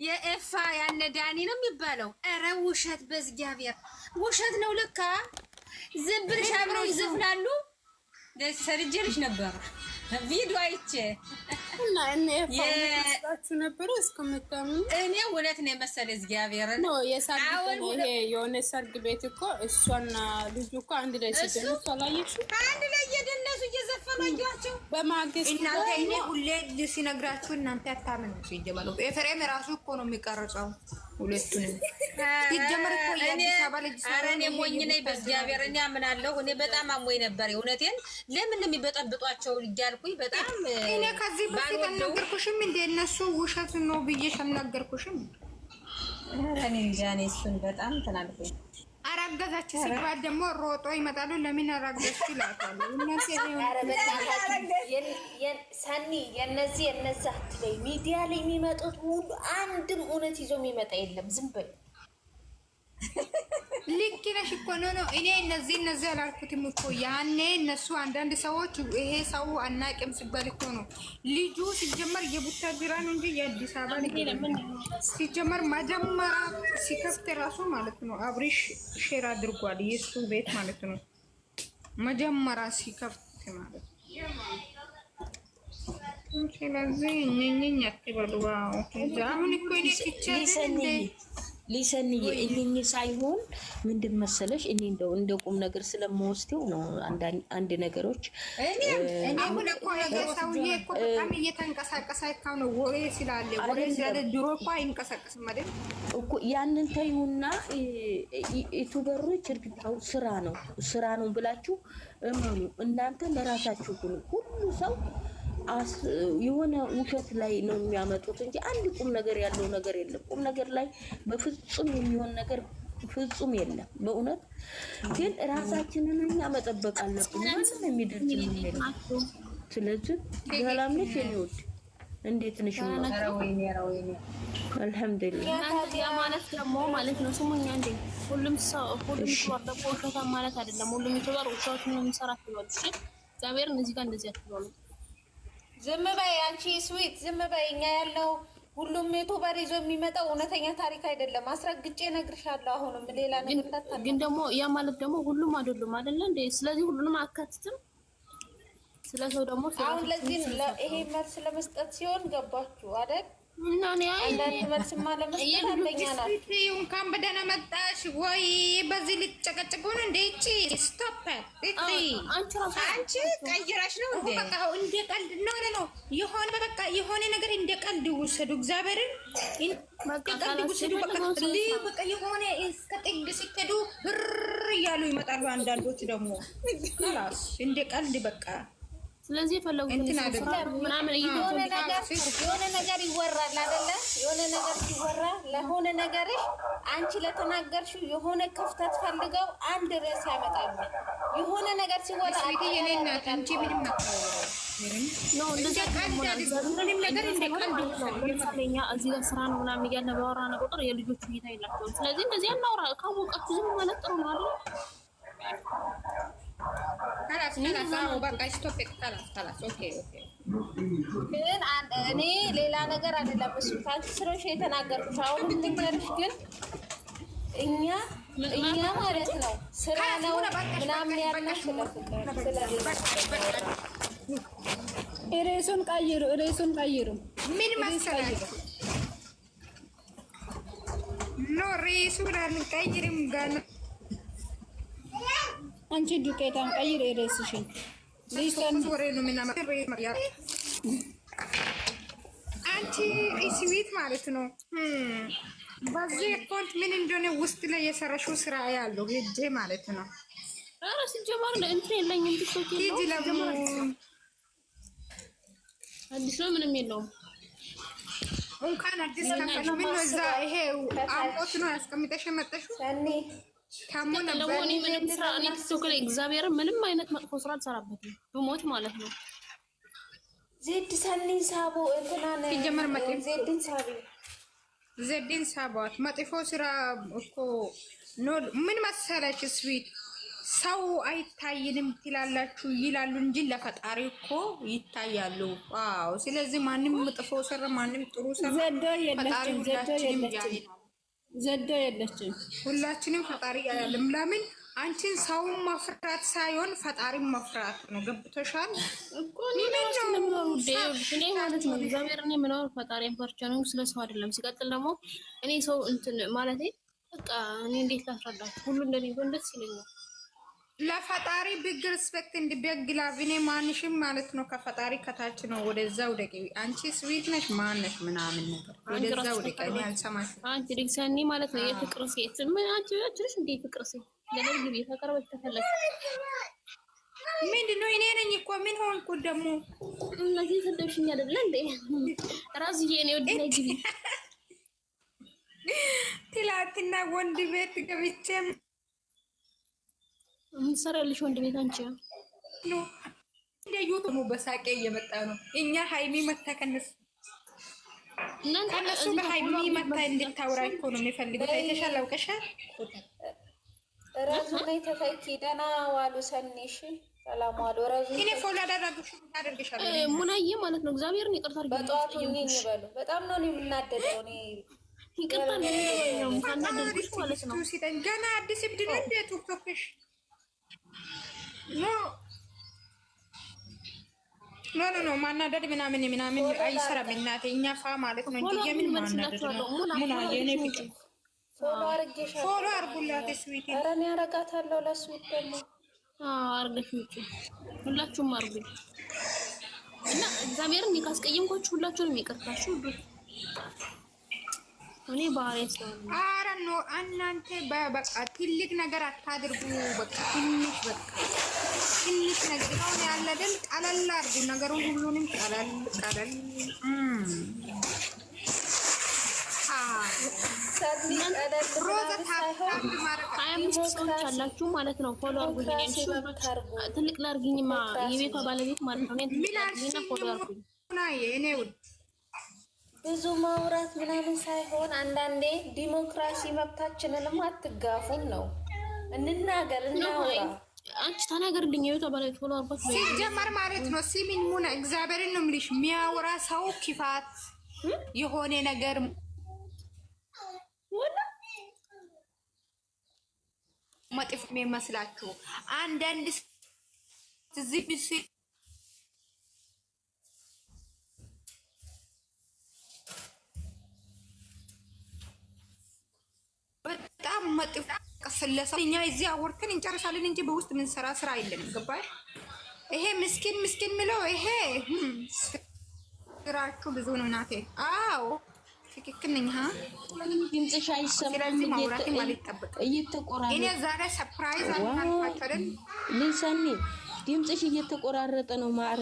የኤፋ ያነ ዳኒ ነው የሚባለው። ኧረ ውሸት በእግዚአብሔር ውሸት ነው ለካ። ዝም ብለሽ አብረው ይዘፍናሉ። ደስ ሰርጀልሽ ነበር ቪዲዮ አይቼ እና የፋችሁ ነበር እስከምታምኑ እኔ እውነት ነው የመሰለኝ እግዚአብሔር ነው የሆነ ሰርግ ቤት እኮ እሷና ልጁ እኮ አንድ ላይ ሲደነሱ አላየሽ? አንድ ላይ እየደነሱ እየዘፈኑ አየኋቸው። በማግስት እናንተ እኔ ሁሌ ሲነግራችሁ እናንተ አታምኑ። ሲጀመር ኤፍሬም ራሱ እኮ ነው የሚቀርጸው ሁለቱንም። ሲጀመር እኮ የአዲስ አበባ ልጅ ኧረ እኔ ሞኝ ነኝ በእግዚአብሔር እኔ አምናለሁ። እኔ በጣም አሞኝ ነበር እውነቴን። ለምን ነው የሚበጠብጧቸው እያልኩኝ በጣም እኔ ከዚህ በፊት አልነገርኩሽም እንደ እነሱ ውሸት ነው ብዬሽ አልነገርኩሽም? እኔ እንጃ እኔ እሱን በጣም ተናልኩኝ። አረገዛች ሲባል ደግሞ ሮጦ ይመጣሉ። ለምን አረገዝሽ ይላታሉ። ሰኒ የነዚህ የነዛ ላይ ሚዲያ ላይ የሚመጡት ሁሉ አንድም እውነት ይዞ የሚመጣ የለም። ዝም በይ። ልክ ነሽ እኮ ነው። እኔ እነዚህ አላልኩትም እኮ ያኔ እነሱ አንዳንድ ሰዎች ይሄ ሰው አናቅም ሲባል እኮ ነው። ልጁ ሲጀመር የቡታጅራ ነው እንጂ የአዲስ አበባ ልጅ ሲጀመር መጀመሪያ ሲከፍት ራሱ ማለት ነው አብሪሽ ሼር አድርጓል የሱ ቤት ማለት ነው። መጀመሪያ ሲከፍት ማለት ነው። ስለዚህ እኛኛ አትበሉ። አሁን እኮ እኔ ሊሰንዬ እኝኝ ሳይሆን ምንድን መሰለሽ እኔ እንደ ቁም ነገር ስለምወስደው ነው። አንድ ነገሮች እኔ አሁን እኮ ሰውዬ እኮ በጣም እየተንቀሳቀሰ ነው ወሬ ስላለ ድሮ እኮ አይንቀሳቀስም አይደል እኮ ያንን ተይውና ዩቲዩበሮች እርግጣው ስራ ነው ብላችሁ እመኑ። እናንተ ለራሳችሁ ሁሉ ሰው የሆነ ውሸት ላይ ነው የሚያመጡት እንጂ አንድ ቁም ነገር ያለው ነገር የለም። ቁም ነገር ላይ በፍጹም የሚሆን ነገር ፍጹም የለም። በእውነት ግን ራሳችንን እኛ መጠበቅ አለብን። ማንም የሚደርስልን የለም። ስለዚህ ሰላም ነሽ የኔ ውድ? እንዴት ነሽ? አልሐምዱሊላህ። ያ ማለት ደግሞ ማለት ነው ስሙኛ እንዴ ሁሉም ሰው ውሸታ ማለት አይደለም። ሁሉም ይተባር ውሸቱን ነው የሚሰራ ትሏል። እሺ እግዚአብሔር እዚህ ጋር እንደዚህ አትሏል። ዝም በይ አንቺ ስዊት ዝም በይ። እኛ ያለው ሁሉም ዩቲዩበር ይዞ የሚመጣው እውነተኛ ታሪክ አይደለም። አስረግጬ እነግርሻለሁ። አሁንም ሌላ ነገር እንዳታጣ። ግን ደግሞ ያ ማለት ደግሞ ሁሉም አይደሉም አይደለ እንዴ? ስለዚህ ሁሉንም አካትትም። ስለዚህ ደግሞ አሁን ለዚህ ይሄ መልስ ለመስጠት ሲሆን ገባችሁ አይደል? እና እኔ አንዳንድ መልስማ ለመስጠት አንደኛ ናት። እንኳን በደህና መጣሽ ወይ በዚህ ልትጨቀጭቁ ነው እንዴ? እቺ ስቶፕ አንቺ ቀይራሽ ነው እንዴ? በቃ እንደ ቀልድ ነው የሆነ በቃ የሆነ ነገር እንደ ቀልድ ውሰዱ። እግዚአብሔርን እንደ ቀልድ ውሰዱ። በቃ የሆነ እስከ ጥግ ስትሄዱ ብር እያሉ ይመጣሉ። አንዳንዶች ደግሞ እንደ ቀልድ በቃ ስለዚህ የፈለጉት ምናምን የሆነ ነገር ይወራል አይደለ? የሆነ ነገር ሲወራ ለሆነ ነገርሽ አንቺ ለተናገርሽው የሆነ ክፍተት ፈልገው አንድ ርዕስ ያመጣሉ። የሆነ ነገር ሲወራ አንቺ ምንም ነው እንደዚህ ምንም ነገር እንደቀልኛ እዚህ ጋር ስራ ነው ምናምን እያልን ባወራን ቁጥር የልጆቹ እይታ የላቸውም። ስለዚህ እንደዚህ አናውራ። ካወቃችሁ ዝም ማለት ጥሩ ነው አይደል? ግን እኔ ሌላ ነገር አይደለም። እሱ ታንቺ ስለሽ የተናገርኩሽ አሁን ልንገርሽ። ግን እኛ ማለት ነው ስራ ነው ምናምን ያልነው ርዕሱን ቀይሩ። ምን መሰላችሁ? ኖ ርዕሱን አንቀይርም ገና አንቺ ዱቄታም ቀይር ርዕስሽን። አንቺ ስዊት ማለት ነው። በዚህ አካውንት ምን እንደሆነ ውስጥ ላይ የሰራሽው ስራ ያለው ሄጄ ማለት ነው። ኧረ ሲጀመር እንትን የለኝም። አዲስ ነው ምንም የለውም። እንኳን አዲስ ከፈሽ ምን ነው እዛ ይሄ አምቆት ነው ያስቀምጠሽ የመጣሽው ምንም ስራ እኔ ቲክቶክ ላይ እግዚአብሔር ምንም አይነት መጥፎ ስራ አልሰራበትም ብሞት ማለት ነው። ዜድ ሰኒን ሳቦ እንትናን ሲጀመር ዜድን ሳቦት መጥፎ ስራ እኮ ምን መሰለሽ ስዊት ሰው አይታይንም ትላላችሁ ይላሉ እንጂ ለፈጣሪ እኮ ይታያሉ። ዋው! ስለዚህ ማንም መጥፎ ሰራ ማንም ጥሩ ሰራ ዘዶ የለችም። ሁላችንም ፈጣሪ ያያለም። ለምን አንቺን ሰውን መፍራት ሳይሆን ፈጣሪን መፍራት ነው። ገብቶሻል እኮ እኔ ማለት ነው። እግዚአብሔር እኔ የምኖር ፈጣሪን ፈርቼ ነው፣ ስለሰው አይደለም። ሲቀጥል ደግሞ እኔ ሰው እንትን ማለት በቃ እኔ እንዴት ላስረዳችሁ? ሁሉ እንደኔ ቢሆን ደስ ይለኛል። ለፈጣሪ ቢግ ሪስፔክት እንዲ ቢግ ላቭ እኔ ማንሽም ማለት ነው። ከፈጣሪ ከታች ነው። ወደዛው ደቂ አንቺ ስዊት ነሽ ማነሽ ምናምን ነገር ወደዛው ደቂ እኔ አልሰማሽ። አንቺ ልክሰኒ ማለት ነው የፍቅር ሴት ምን አንቺ ያችልሽ እንዴ? ፍቅር ሴት ለምን ግቢ ተቀርበሽ ተፈለክ ምንድነው? እኔ ነኝ እኮ ምን ሆንኩ ደግሞ? እነዚህ ሰደብሽኝ አይደል እንዴ? ራስዬ እኔ ወደ ላይ ግቢ ትላንትና ወንድ ቤት ገብቼ ምን ሰራልሽ ወንድ ቤት አንቺ ነው ለዩቱ ነው በሳቄ እየመጣ ነው። እኛ ሃይሚ መተከነስ ከነሱ በሃይሚ መታ እንድታወራ እኮ ነው የሚፈልጉት። አይተሻል አውቀሻል። ራሱ ላይ ተፈኪ ደህና ዋሉ ሰኒሽ ሰላም ዋሉ ራሱ እኔ ፎሎ አደረግሽ አደርግሻለሁ ሙናዬ ማለት ነው። እግዚአብሔርን ይቅርታ አድርጊ። በጠዋቱ እኔን ይበሉ በጣም ነው የምናደደው። እኔ ይቅርታ ነው ታናደድኩሽ ማለት ነው። ገና አዲስ እብድ ነው እንደ ቲክቶክሽ ኖ ማናደድ ምናምን አይሰራም። እናቴ እኛ ፋ ማለት ነው እንጂ የምን ማናደድ ነው? ሙና የኔ ፍቅር ፎሎ አርጉላት ስዊት። ኧረ እኔ አረጋታለሁ ለስዊት ደግሞ አርገሽ ውጪ። ሁላችሁም አርጉኝ እና እግዚአብሔርን ካስቀየምኳችሁ ሁላችሁንም ይቅርታችሁ ሁሉ እኔ ባህሪዬ ስለሆነ ኧረ ኖ እናንተ በቃ ትልቅ ነገር አታድርጉ። በቃ ትንሽ ነገር ነው ያለ አይደል? ቀለል አድርጉ ነገሩን ሁሉንም ቀለል ሰዎች አላችሁ ማለት ነው። ፎሎ አርጉኝ። ትልቅ ላርግኝማ የቤቷ ባለቤት ማለት ነው። እኔ ፎሎ አርጉኝ። ብዙ ማውራት ምናምን ሳይሆን አንዳንዴ ዲሞክራሲ መብታችንንም አትጋፉን ነው። እንናገር እናውራ። አንቺ ተናገርልኝ። የቤቷ ባለቤት ፎሎ አርጓት ሲጀመር ማለት ነው። ሲሚን ሙና እግዚአብሔርን ነው የምልሽ። የሚያወራ ሰው ክፋት የሆነ ነገር መጥፎ የሚመስላችሁ አንዳንድ ዝብስ በጣም መጥፎ ቀሰለሰ። እኛ እዚህ አወርተን እንጨርሳለን እንጂ በውስጥ ምን ስራ የለንም። ገባሽ? ይሄ ምስኪን ምለው ይሄ ስራችሁ ብዙ ነው እናቴ። አዎ ትክክል ነኝ። ድምፅሽ አይሰማም። እየተቆራረጠ እኔ ዛሬ ሰርፕራይዝ አልኳቸውም። ሊሰኒ ድምፅሽ እየተቆራረጠ ነው ማሬ።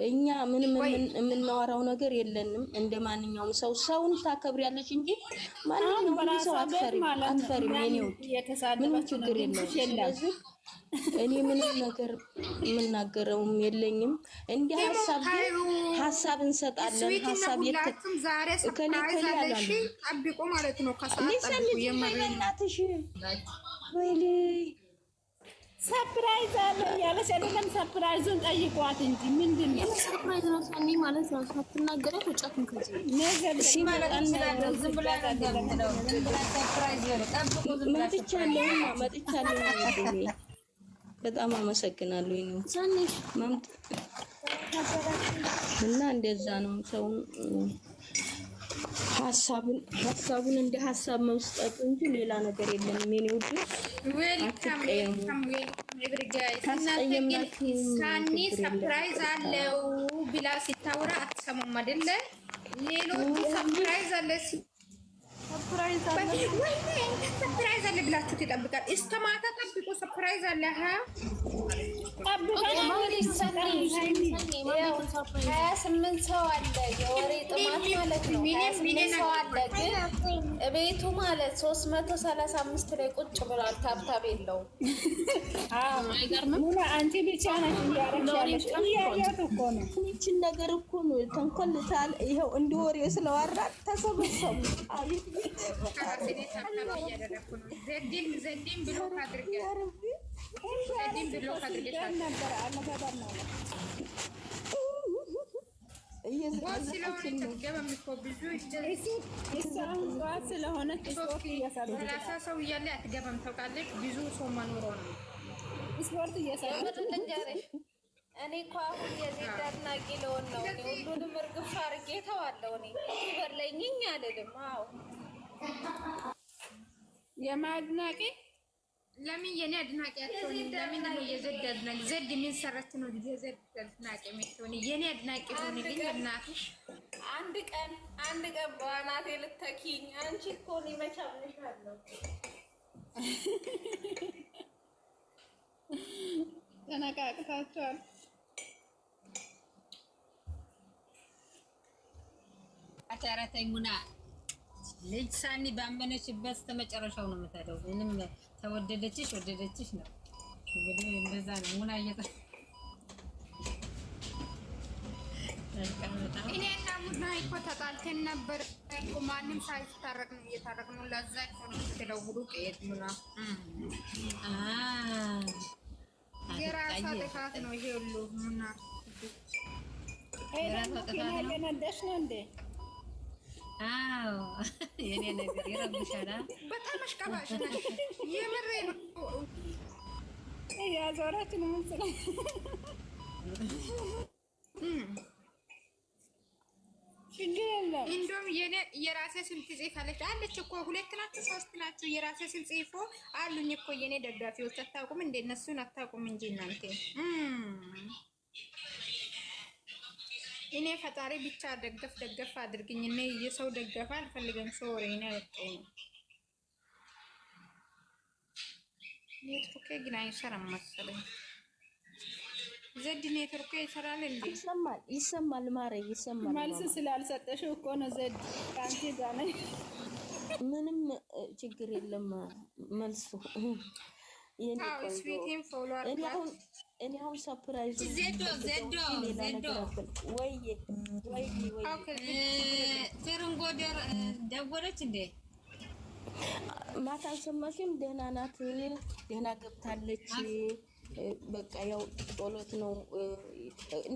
እኛ ምንም የምናወራው ነገር የለንም። እንደ ማንኛውም ሰውን ታከብሪያለሽ እንጂ ማንኛውም ሰው አትፈሪም። የኔ ውድ ምንም ችግር የለውም። ስለዚህ እኔ ምንም ነገር የምናገረውም የለኝም። እንደ ሀሳብ እንሰጣለን። ሀሳብ ዛሬ ጠብቆ ማለት ነው። ከሰዓትሽ ወይኔ ሰርፕራይዝ አለ ያለሽ አይደለም። ሰርፕራይዙን ጠይቋት እንጂ ምንድን ነው ሰርፕራይዝ ነው? ሰኒ ማለት ነው። ሳትናገሪ ወጫቱን ከዚህ ነገር ሲመጣን ዝም ብላ ነው ሰርፕራይዝ ነው። ጠብቁ። መጥቻለሁ። በጣም አመሰግናለሁ። ይሄ ሰኒ እና እንደዛ ነው ሰው ሀሳቡን እንደ ሀሳብ መስጠት እንጂ ሌላ ነገር የለንም። የኔ ውድ ሳኒ ሰርፕራይዝ አለው ብላ ሲታወራ አትሰሙም አይደለ? ሌሎቹ ሰርፕራይዝ አለ ሰርፕራይዝ አለ ብላችሁ ትጠብቃል። እስከ ማታ ጠብቆ ሰርፕራይዝ አለ። 28 ሰው አለ። የወሬ ጥማት ማለት ነው። 28 ሰው አለ። ግን ቤቱ ማለት 335 ላይ ቁጭ ብሏል። ታብታብ የለውም። አንቺ ብቻ ነሽ እያደረግሽ እኮ ነው። ይህችን ነገር እኮ ነው ተንኮልታል። ይኸው እንደ ወሬ ስለዋራ ተሰበሰቡ። ዘዴን ብሎ ዜድን ብሎ ካድርገሻል ነበር አልነበረም ማለት ሰው እያለ አትገባም። ታውቃለች ብዙ ሰው መኖሮ ነው ስፖርት እየሰራች እኔ እኮ አሁን የዜድ አድናቂ ልሆን ነው። ሁሉንም እርግፍ አድርጌ ተዋለሁ። እኔ ይበለኝኝ አልልም። አዎ የማድናቂ ለምን የኔ አድናቂ አትሆንም? ለምን ነው የዜድ አድናቂ? ዜድ ምን ሰራች ነው የዜድ አድናቂ የምትሆን? የኔ አድናቂ ሆነልኝ እናትሽ። አንድ ቀን በአናቴ ልተኪኝ። አንቺ እኮ እኔ መቻልሻለሁ። ተነቃቅታችኋል። አቻራታይ ሙና ልጅ ሳኒ ባመነችበት ተመጨረሻው ነው የምታደው። ምንም ተወደደችሽ ወደደችሽ ነው እንግዲህ እንደዛ ነው። ሙና እኔና ሙና እኮ ተጣልተን ነበር እኮ ማንም ሳይታረቅ ነው እየታረቅነው። ለዛ እኮ ነው ስለውሩ ቀየት ሙና የራሷ ጥፋት ነው ይሄ ሁሉ ሙና የነደሽ ነው እንዴ? አዎ የኔ ነገር ይረብሻል። በጣም አሽቃባሽ ነሽ። የምሬ ነው ያዞራችን ምን ስለ እንደውም የራሴ ስም ትጽፋለች አለች እኮ 2 ናችሁ 3 ናችሁ። የራሴ ስም ጽፎ አሉኝ እኮ የኔ ደጋፊዎች። አታውቁም እንደ እነሱን አታውቁም እንጂ እናንተ። እኔ ፈጣሪ ብቻ ደገፍ አድርግኝ። እኔ የሰው ደገፋ አልፈልግም። ሶሪ ነው ያወጣው ነው ኔትወርክ ግን አይሰራም መሰለኝ። ዘድ ኔትወርክ ይሰራል እንዴ? ይሰማል ማሬ ይሰማል። መልስ ስላልሰጠሽው እኮ ነው ዘድ ካንቺ ጋር ነኝ። ምንም ችግር የለም መልሱ የኔ ቆንጆ። እኔ አሁን ሰርፕራይዝ ዘዶ ወይ ትርንጎ ደወለች እንዴ? ማታ አልሰማሽም? ደህና ናት፣ ደህና ገብታለች። በቃ ያው ጸሎት ነው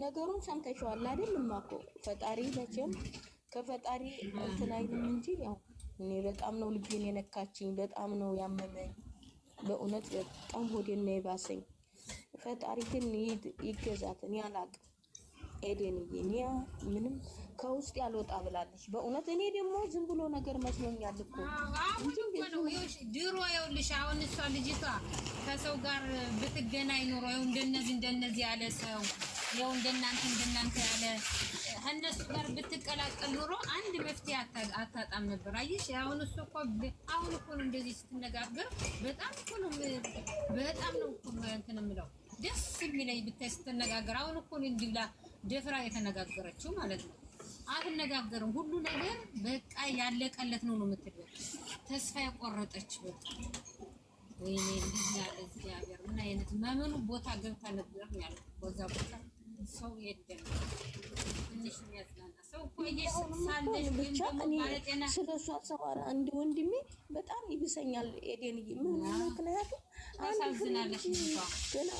ነገሩን ሰምተሽዋል አይደልማ እኮ ፈጣሪ መቼም ከፈጣሪ እንትን አይልም እንጂ ያው እኔ በጣም ነው ልቤን የነካችኝ፣ በጣም ነው ያመመኝ። በእውነት በጣም ሆዴን ነው የባሰኝ። ፈጣሪ ግን ይገዛት። እኔ አላቅም ኤደንዬ፣ እኔ ምንም ከውስጥ ያልወጣ ብላለች። በእውነት እኔ ደግሞ ዝም ብሎ ነገር መስሎኛል እኮ ድሮ። ይኸውልሽ አሁን እሷ ልጅቷ ከሰው ጋር ብትገናኝ ኖሮ ይኸው እንደነዚህ ያለ ሰው ይኸው እንደናንተ ያለ እነሱ ጋር ብትቀላቀል ኖሮ አንድ መፍትሄ አታጣም ነበር። አየሽ አሁን እሱ እኮ አሁን እኮ ነው እንደዚህ ስትነጋገር በጣም እኮ ነው እንትን የምለው ደስ የሚለኝ ብታይ ስትነጋገር። አሁን እኮ ነው እንዲህ ብላ ደፍራ የተነጋገረችው ማለት ነው። አትነጋገርም ሁሉ ነገር በቃ ያለቀለት ነው የምትለው። ተስፋ የቆረጠች በቃ ወይኔ ልጅ ያለ እግዚአብሔር ምን አይነት መመኑ ቦታ ገብታ ነበር ያለው። በዛ ቦታ ሰው የለም ትንሽ የሚያዝናና ሰው እኮ እየሳለሽ ግን ደግሞ ባለጤና ስለሷ ሰዋራ አንድ ወንድሜ በጣም ይብሰኛል። ኤደንዬ ምን ምክንያቱም ታሳዝናለሽ እንኳ ገና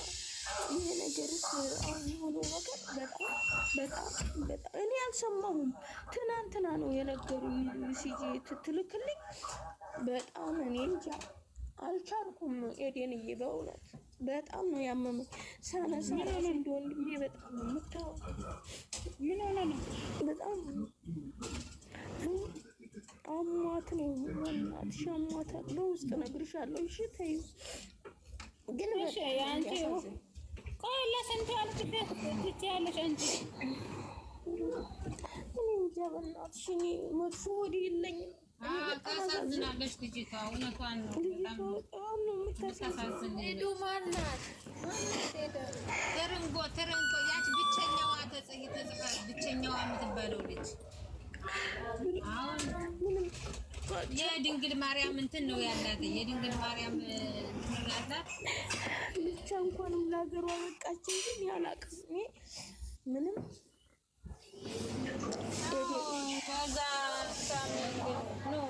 ይሄ ነገርስ አሁን የሆነ ነገር በጣም እኔ አልሰማሁም። ትናንትና ነው የነገሩኝ ሲጂ ትልክልኝ። በጣም እኔ እንጃ አልቻልኩም ኤደንዬ፣ በእውነት በጣም ነው ያመመኝ። ሳነሳ እንደ ወንድሜ በጣም ነው የምታው ምን ሆነ ነው በጣም አሟት ነው እናትሽ አሟታል። በውስጥ እነግርሻለሁ። እሺ ተይው ግን እሺ ያንቺ ቆይ ለስንት ያልኩት ትችያለሽ አንቺ። እኔ እንጃ በእናትሽ እኔ መጥፎ ወዲህ የለኝም። ታሳዝናለች ልጅቷ፣ እውነቷን ነው። በጣም ነው የምታሳዝን። ሄዱ ማናት ትርንጎ ያች ብቸኛዋ ተጽፋ ብቸኛዋ የምትባለው ልጅ አሁን የድንግል ማርያም እንትን ነው ያላት። የድንግል ማርያም እንትን ነው ያላት። ብቻ እንኳንም ለሀገሯ በቃችን። ግን ያላቅም እኔ ምንም ከዛ ነው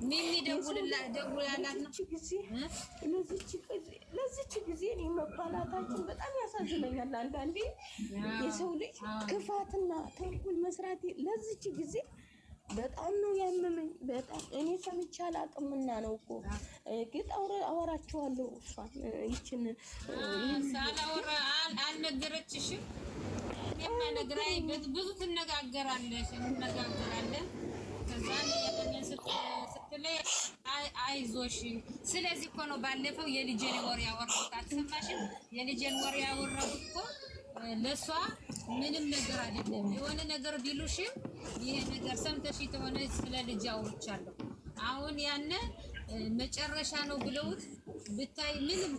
ሚሚ ደውላላት ነው ለዚች ጊዜ እኔ መባላታችን በጣም ያሳዝነኛል። አንዳንዴ የሰው ልጅ ክፋትና ተንኮል መስራት ለዚች ጊዜ በጣም ነው ያመመኝ። በጣም እኔ ሰምቼ አላውቅምና ነው እኮ ግን አወራቸዋለሁ። እሷን ይችን ሳላወራ አልነገረችሽም? የማነግራይ ብዙ ትነጋገራለሽ እንነጋገራለን። ከዛ ያለንን ስትለይ አይዞሽ። ስለዚህ እኮ ነው ባለፈው የልጄን ወሬ ያወራሁት። አትሰማሽም? የልጄን ወሬ ያወራሁት እኮ ለሷ ምንም ነገር አይደለም። የሆነ ነገር ቢሉሽም ይሄ ነገር ሰምተሽ ተሆነ ስለ ልጅ አውርቻለሁ። አሁን ያነ መጨረሻ ነው ብለውት ብታይ ምንም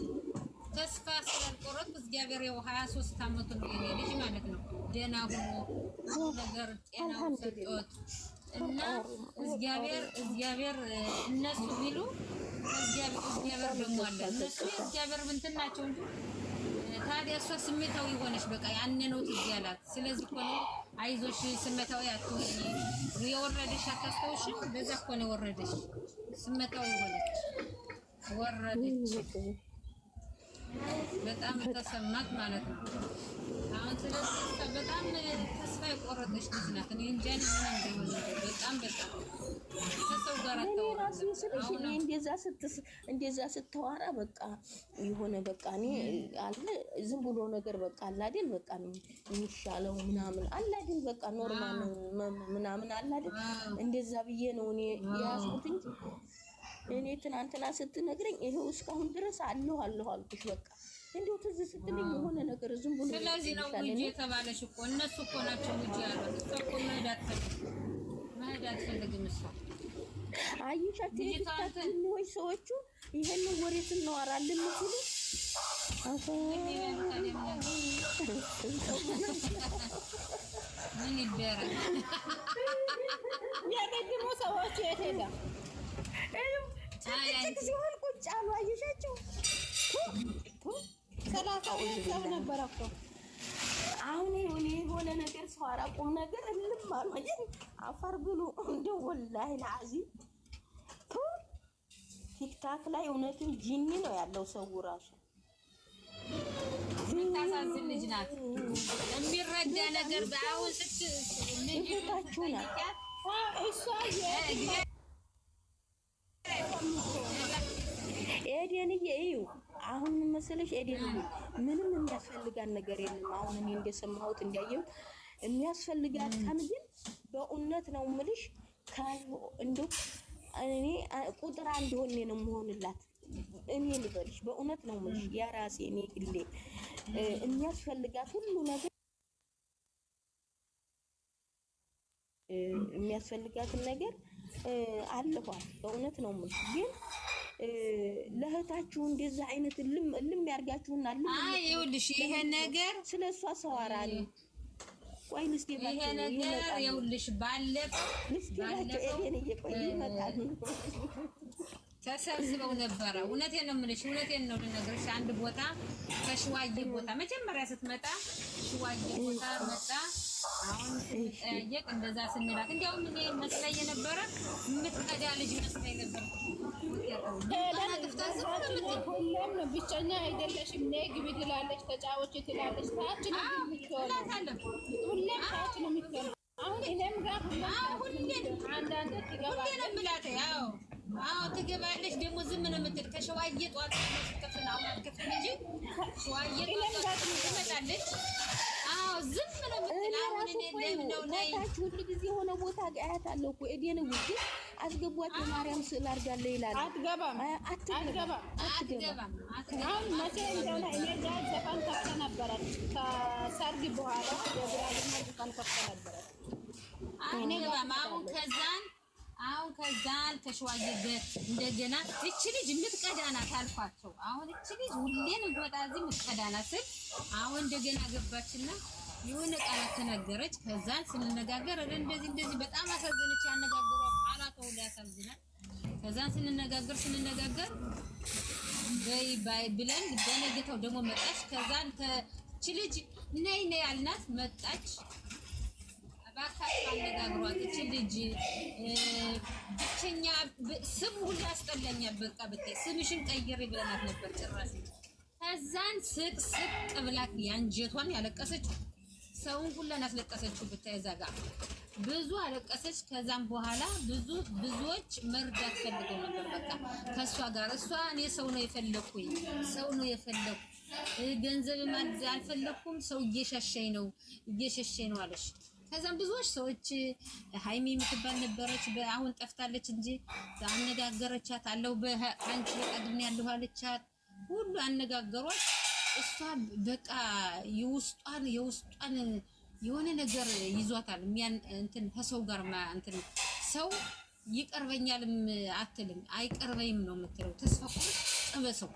ተስፋ ስላልቆረጥ እግዚአብሔር ያው 23 አመቱ ነው የኔ ልጅ ማለት ነው። ደህና ሆኖ ነገር ጤናው ሰጥቶት እና እግዚአብሔር እነሱ ቢሉ እግዚአብሔር ደግሞ አለ። እነሱ እግዚአብሔር እንትን ናቸው እንጂ ታዲያ እሷ ስሜታዊ ሆነች። በቃ ያን ነው ትዝ ያላት። ስለዚህ እኮ ነው አይዞሽ ስሜታዊ አትሁኚ። የወረደሽ አታስታውሽም? በዛ እኮ ነው የወረደሽ። ስሜታዊ ሆነች ወረደች። በጣም ተሰማት ማለት ነው። አሁን ስለዚህ በጣም ተስፋ የቆረጠች ልጅ ናት። እኔ እንጃ ምን እንደሆነ በጣም ከሰው ጋር እኔ እንደዛ ስትዋራ በቃ የሆነ በቃ እኔ አለ ዝም ብሎ ነገር በቃ አለ አይደል በቃ የሚሻለው ምናምን አለ አይደል በቃ ኖርማል ምናምን አለ አይደል እንደዛ ብዬ ነው እኔ ያስኩት እንጂ እኔ ትናንትና ስትነግረኝ ይሄው እስካሁን ድረስ አለሁ አልኩሽ። በቃ እንደው ትዝ ስትልኝ የሆነ ነገር ዝም ብሎ ስለዚህ ነው ልጅ የተባለሽ እኮ እነሱ እኮ ናቸው ልጅ ያሉት። እሷ እኮ መሄድ አትፈልግም። እሷ አይሻት ትክክል ወይ ሰዎቹ ይሄን ወሬ ስናወራልን ሲሉ ምን ይደረግ ያገድሞ ሰዎቹ የት ሄዳ ጭቅጭቅ ሲሆን ቁጭ አሉ። አየሻቸው 30 ሰው ነበረ እኮ። አሁን የሆነ ነገር ሰዋራ ቁም ነገር እልም አሉ። አፈር ብሉ እንደው ወላሂ ለአዚም ቲክታክ ላይ እውነትም ጂኒ ነው ያለው ሰው ራሱ። ታሳዝን ልጅ ናት። የሚረዳ ነገር በአሁን ልጅታችሁ ናት እሷ ኤደንዬ እዩ አሁን መሰለሽ ኤደንዬ ምንም እንዳስፈልጋት ነገር የለም። አሁን እኔ እንደሰማሁት እንዳየሁት የሚያስፈልጋት ቀን ግን በእውነት ነው የምልሽ እንደው እኔ ቁጥር አንድ ሆኜ ነው የምሆንላት። እኔ ልበልሽ በእውነት ነው የምልሽ የራሴ እኔ ግሌ የሚያስፈልጋት ሁሉ ነገር የሚያስፈልጋትን ነገር አለኋት። በእውነት ነው የምልሽ ግን ለእህታችሁ እንደዛ አይነት ልም ያርጋችሁና ይኸውልሽ ይሄ ነገር ስለሷ ሰዋራኒ ቆይ ልስቴባችሁ ይሄ ነገር ይኸውልሽ ባለፈው ኤደን እየቆይ ይመጣል ተሰብስበው ነበረ። እውነቴን ነው የምልሽ እውነቴን ነው ልነግርሽ። አንድ ቦታ ከሽዋዬ ቦታ መጀመሪያ ስትመጣ ሽዋዬ ቦታ መጣ። አሁን ጠየቅ እንደዛ ስንላት እንዲያውም እኔ መስለኝ የነበረ የምትቀዳ ልጅ መስለኝ ነበር። ሁሌም ብቸኛ አይደለሽም ነይ ግቢ ትላለች፣ ተጫወች ትላለች። ታች ነው የምትሆነው፣ ሁሌም ታች ነው የምትሆነው። አሁን እኔም ጋር ሁሌም አንዳንዴ ትገባለች። አዎ ትገባለች። ደግሞ ዝም ነው የምትል ከሸዋዬ ጧት ስትከፍና አሁን አትከፍም እንጂ ሸዋዬ ጧት ትመጣለች። አዎ ዝም ነው የምትል። አሁን እኔ ለምን ነው ነይ ሁሉ ጊዜ የሆነ ቦታ አያታለሁ እኮ ኤደን ውጪ አስገቧት የማርያም ስዕል አድርጋለሁ ይላል። አትገባም። አሁን መቼ እንደሆነ እኔ ጋር ዘፈን ከፍተ ነበረች ከሰርግ በኋላ የብራዝና ዘፈን ከፍተ ነበረች። አሁን ከዛን ከሸዋዬ ገት እንደገና እቺ ልጅ የምትቀዳ ናት አልኳቸው። አሁን እቺ ልጅ ሁሌም እንግወጣ እዚህ የምትቀዳ ናት ስል አሁን እንደገና ገባችና የሆነ ቃላት ተናገረች። ከዛን ስንነጋገር እንደዚህ በጣም አሳዘነች። ያነጋገሯ ቃላት ሁሉ ያሳዝናል። ከዛን ስንነጋገር ባይ ብለን በነገታው ደግሞ መጣች። ከዛን እቺ ልጅ ነይ አልናት መጣች። ባካችሁ አነጋግሯት። እቺ ልጅ ብቸኛ ስም ሁሉ ያስጠላኛል። በቃ ብታይ ስምሽን ቀይሬ ብለናት ነበር ጭራሽ። ከዛን ስቅ ብላት ያንጀቷን ያለቀሰች ሰውን ሁሉ ያስለቀሰችው ብታይ እዛ ጋር ብዙ አለቀሰች። ከዛም በኋላ ብዙዎች መርዳት ፈልገው ነበር። በቃ ከሷ ጋር እሷ እኔ ሰው ነው የፈለኩኝ ገንዘብ አልፈለኩም፣ ሰው እየሸሸኝ ነው አለሽ። ከዛም ብዙዎች ሰዎች ሃይሚ የምትባል ነበረች፣ አሁን ጠፍታለች እንጂ አነጋገረቻት አለው በአንቺ በቀድም ያለው አለቻት። ሁሉ አነጋገሯት። እሷ በቃ የውስጧን የሆነ ነገር ይዟታል። እንትን ከሰው ጋር እንትን ሰው ይቀርበኛልም አትልም፣ አይቀርበኝም ነው የምትለው። ተስፋ ቁርጥ በሰው